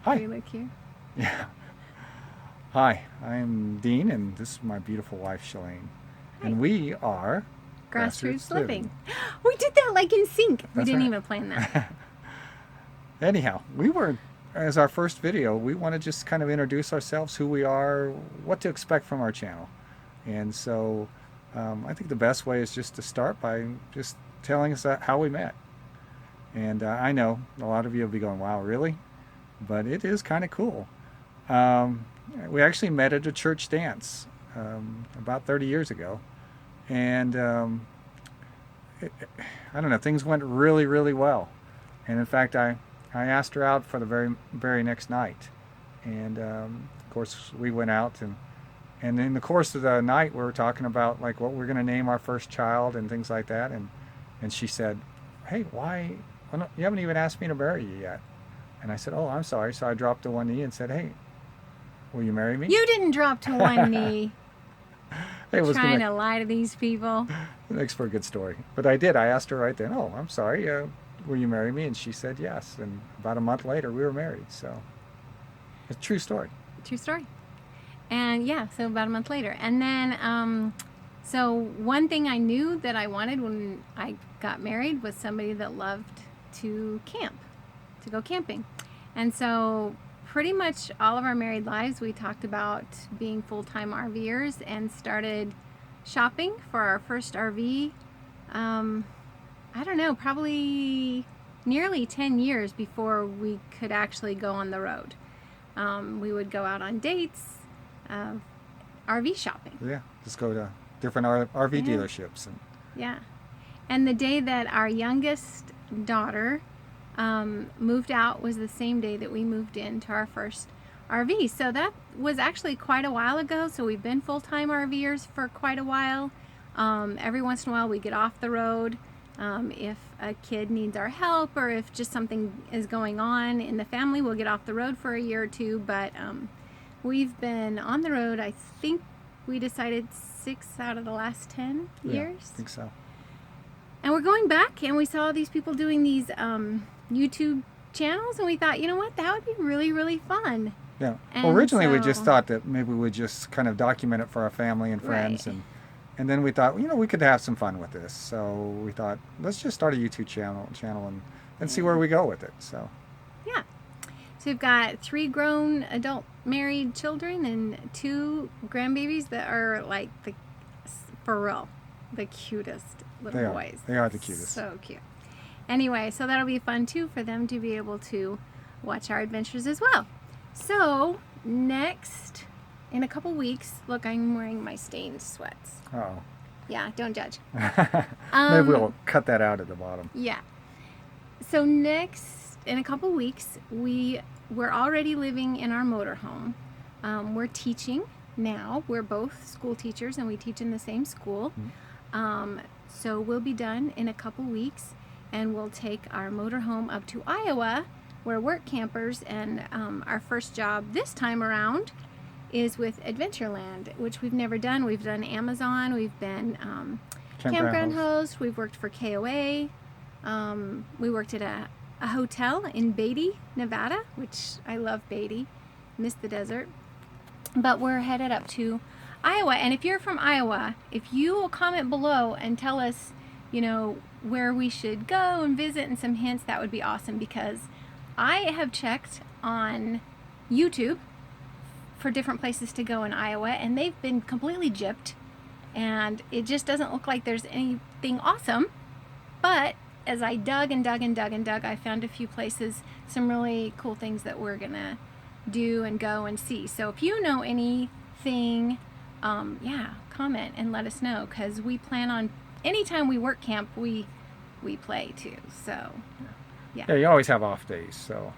Hi. We look here. Yeah. Hi, I'm Dean, and this is my beautiful wife, Shalane. Hi. And we are Grassroots Grassroots Living. Living. We did that like in sync. We That's didn't right. even plan that. Anyhow, as our first video, we want to just kind of introduce ourselves, who we are, what to expect from our channel. And so I think the best way is just to start by just telling us how we met. And I know a lot of you will be going, wow, really? But it is kind of cool. Um, we actually met at a church dance about 30 years ago. And I don't know, things went really, really well. And in fact, I asked her out for the very next night. And of course, we went out, and in the course of the night, we were talking about like what we're going to name our first child and things like that. And she said, "Hey, why? Well, no, you haven't even asked me to marry you yet." And I said, "Oh, I'm sorry." So I dropped to one knee and said, "Hey, will you marry me?" You didn't drop to one knee It was trying gonna to lie to these people. It makes for a good story. But I did. I asked her right then, "Oh, I'm sorry. Will you marry me?" And she said yes. And about a month later, we were married. So it's a true story. True story. And yeah, so about a month later. And then, so one thing I knew that I wanted when I got married was somebody that loved to camp, to go camping. And so pretty much all of our married lives, we talked about being full-time RVers and started shopping for our first RV. I don't know, probably nearly 10 years before we could actually go on the road. We would go out on dates, RV shopping. Yeah, just go to different RV Yeah. dealerships. And Yeah. And the day that our youngest daughter moved out was the same day that we moved into our first RV. So that was actually quite a while ago. So we've been full-time RVers for quite a while. Every once in a while we get off the road if a kid needs our help or if just something is going on in the family, we'll get off the road for a year or two. But we've been on the road, I think we decided 6 out of the last 10 yeah, years. I think so. And we're going back, and we saw these people doing these YouTube channels, and we thought, you know what, that would be really, really fun. Yeah. And Well, originally we so- just thought that maybe we'd just kind of document it for our family and friends, Right. and then we thought, we could have some fun with this. So we thought, let's just start a YouTube channel and see where we go with it. So Yeah. So we've got 3 grown adult married children and 2 grandbabies that are like for real, the cutest little boys. They are the cutest. So cute. Anyway, so that'll be fun too for them to be able to watch our adventures as well. So next, in a couple weeks, look, I'm wearing my stained sweats. Oh. Yeah, don't judge. Maybe we'll cut that out at the bottom. Yeah. So next, in a couple weeks, we're already living in our motorhome. We're teaching now. We're both school teachers, and we teach in the same school. So we'll be done in a couple weeks, and we'll take our motorhome up to Iowa. We're work campers, and our first job this time around is with Adventureland, which we've never done. We've done Amazon, we've been campground host, we've worked for KOA, we worked at a hotel in Beatty, Nevada, which I love Beatty, miss the desert. But we're headed up to Iowa, and if you're from Iowa, if you will comment below and tell us, where we should go and visit and some hints, that would be awesome, because I have checked on YouTube for different places to go in Iowa, and they've been completely gypped, and it just doesn't look like there's anything awesome. But as I dug and dug and dug and dug, I found a few places, some really cool things that we're gonna do and go and see. So if you know anything, comment and let us know, because we plan on, anytime we work camp, we play too. So yeah, you always have off days. So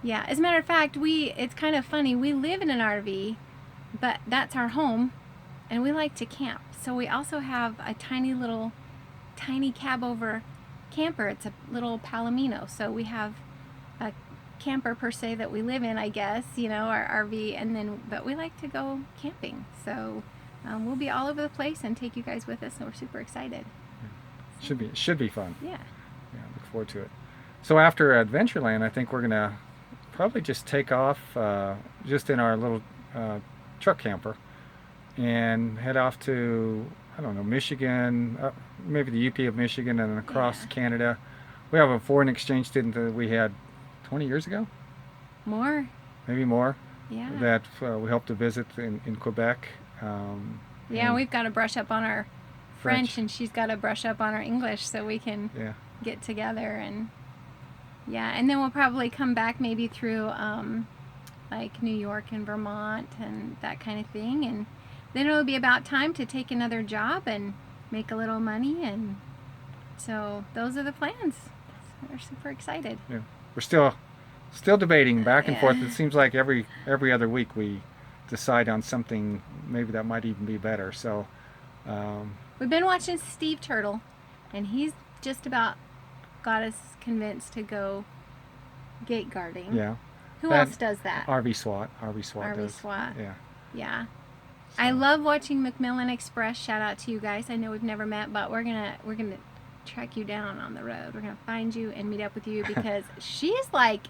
yeah, as a matter of fact, it's kind of funny, we live in an RV, but that's our home, and we like to camp. So we also have a tiny cab over camper. It's a little Palomino. So we have a camper per se that we live in, I guess, our RV, but we like to go camping. So we'll be all over the place and take you guys with us, and we're super excited. Should be fun. Yeah. Yeah, look forward to it. So after Adventureland, I think we're gonna probably just take off just in our little truck camper and head off to, I don't know, Michigan, maybe the UP of Michigan, and then across Yeah. Canada. We have a foreign exchange student that we had 20 years ago, More. maybe more, Yeah. that we hope to visit in Quebec. Yeah, and we've got to brush up on our French, and she's got to brush up on our English so we can Yeah. get together. And yeah, and then we'll probably come back maybe through like New York and Vermont and that kind of thing. And then it'll be about time to take another job and make a little money. And so those are the plans. So we're super excited. Yeah. We're still debating back and forth. It seems like every other week we decide on something maybe that might even be better. So we've been watching Steve Turtle, and he's just about got us convinced to go gate guarding. yeah. Who else does that? RV SWAT. RV SWAT RV does. SWAT. Yeah. Yeah. So. I love watching McMillan Express. Shout out to you guys. I know we've never met, but we're gonna track you down on the road. We're gonna find you and meet up with you because she's like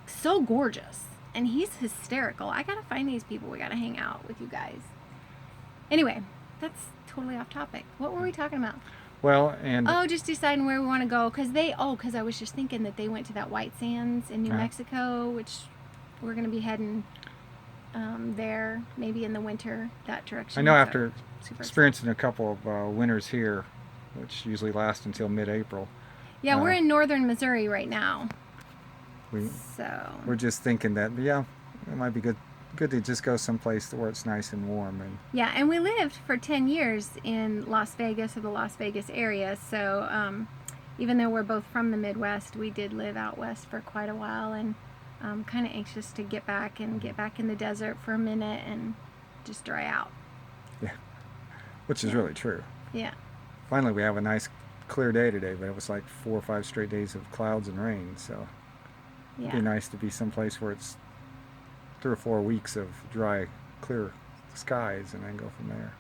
so gorgeous and he's hysterical. I gotta find these people. We gotta hang out with you guys. Anyway, that's totally off topic. What were we talking about? Well, and just deciding where we want to go because I was just thinking that they went to that White Sands in New Mexico, which we're gonna be heading there maybe in the winter that direction. I know So, after super experiencing a couple of winters here, which usually last until mid-April. Yeah, we're in northern Missouri right now. We're So just thinking that it might be good to just go someplace where it's nice and warm. And yeah, and we lived for 10 years in Las Vegas or the Las Vegas area. So even though we're both from the Midwest, we did live out west for quite a while, and I'm kind of anxious to get back in the desert for a minute and just dry out. yeah, which is really true. Yeah. Finally, we have a nice clear day today, but it was like 4 or 5 straight days of clouds and rain. So it'd be nice to be someplace where it's 3 or 4 weeks of dry, clear skies, and then go from there.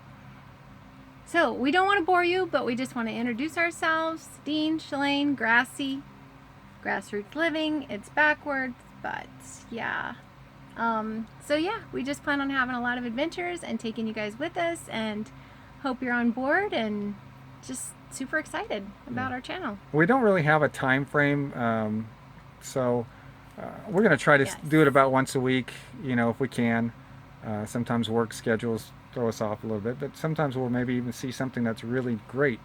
So we don't want to bore you, but we just want to introduce ourselves. Dean, Shalane, Grassy, Grassroots Living. It's backwards, but yeah. So yeah, we just plan on having a lot of adventures and taking you guys with us, and hope you're on board and just super excited about our channel. We don't really have a time frame, so we're going to try to do it about once a week, if we can. Sometimes work schedules throw us off a little bit, but sometimes we'll maybe even see something that's really great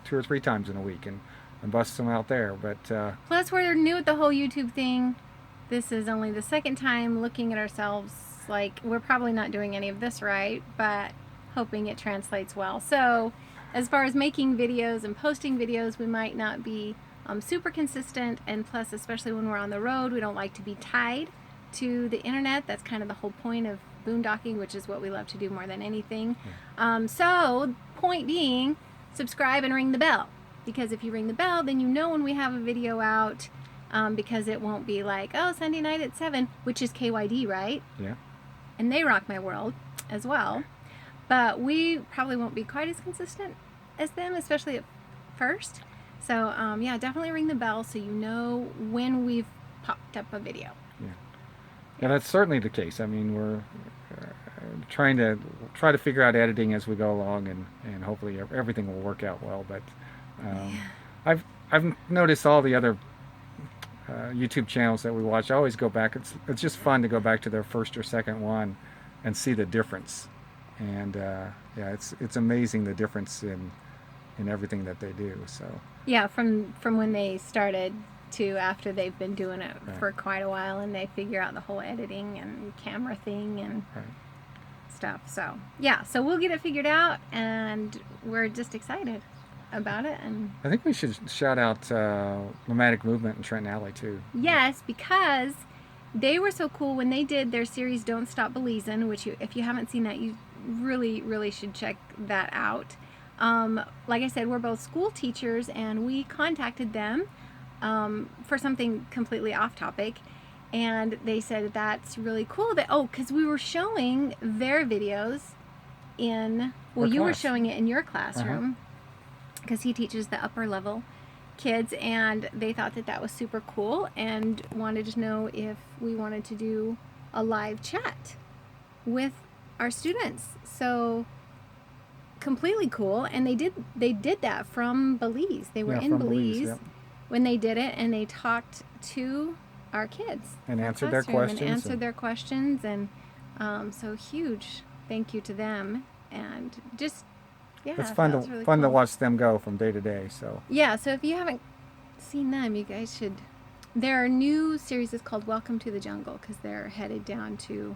2 or 3 times in a week and bust them out there. But plus, we're new at the whole YouTube thing. This is only the second time looking at ourselves like we're probably not doing any of this right, but hoping it translates well. So as far as making videos and posting videos, we might not be super consistent, and plus, especially when we're on the road, we don't like to be tied to the internet. That's kind of the whole point of boondocking, which is what we love to do more than anything. So point being, subscribe and ring the bell, because if you ring the bell, then you know when we have a video out, because it won't be like, oh, Sunday night at 7, which is KYD, right? yeah. And they rock my world as well. But we probably won't be quite as consistent as them, especially at first. So yeah, definitely ring the bell so you know when we've popped up a video. Yeah, that's certainly the case. I mean, we're trying to figure out editing as we go along, and hopefully everything will work out well. But I've noticed all the other YouTube channels that we watch. I always go back. It's just fun to go back to their first or second one and see the difference. And yeah, it's amazing the difference in everything that they do. So yeah, from when they started to after they've been doing it for quite a while, and they figure out the whole editing and camera thing and stuff. So yeah, so we'll get it figured out, and we're just excited about it. And I think we should shout out Nomadic Movement and Trenton Alley too. Yes, because they were so cool when they did their series Don't Stop Belize'n, which if you haven't seen that, you really should check that out. Like I said, we're both school teachers, and we contacted them for something completely off topic, and they said that's really cool that because we were showing their videos in you were showing it in your classroom, because he teaches the upper level, kids, and they thought that that was super cool and wanted to know if we wanted to do a live chat with our students. So completely cool, and they did that from Belize. They were Yeah, in from Belize yep. when they did it, and they talked to our kids And in the answered their classroom questions and answered and- their questions, and so huge thank you to them, and just It's that fun to was really fun to cool. watch them go from day to day. So Yeah, so if you haven't seen them, you guys should. Their new series is called Welcome to the Jungle, because they're headed down to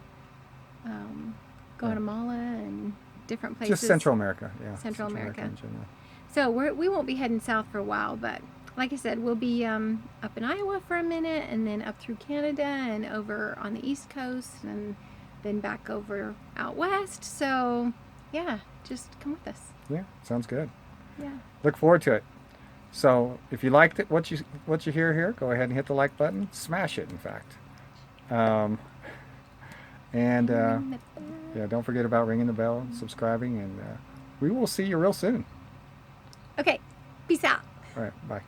Guatemala and different places. just Central America, yeah. Central America. in general. So we won't be heading south for a while, but like I said, we'll be up in Iowa for a minute, and then up through Canada and over on the East Coast, and then back over out west. So yeah, just come with us. Yeah, sounds good. Yeah. Look forward to it. So if you liked it, what you hear here, go ahead and hit the like button. Smash it, in fact. And yeah, don't forget about ringing the bell, subscribing, and we will see you real soon. Okay, peace out. All right, bye.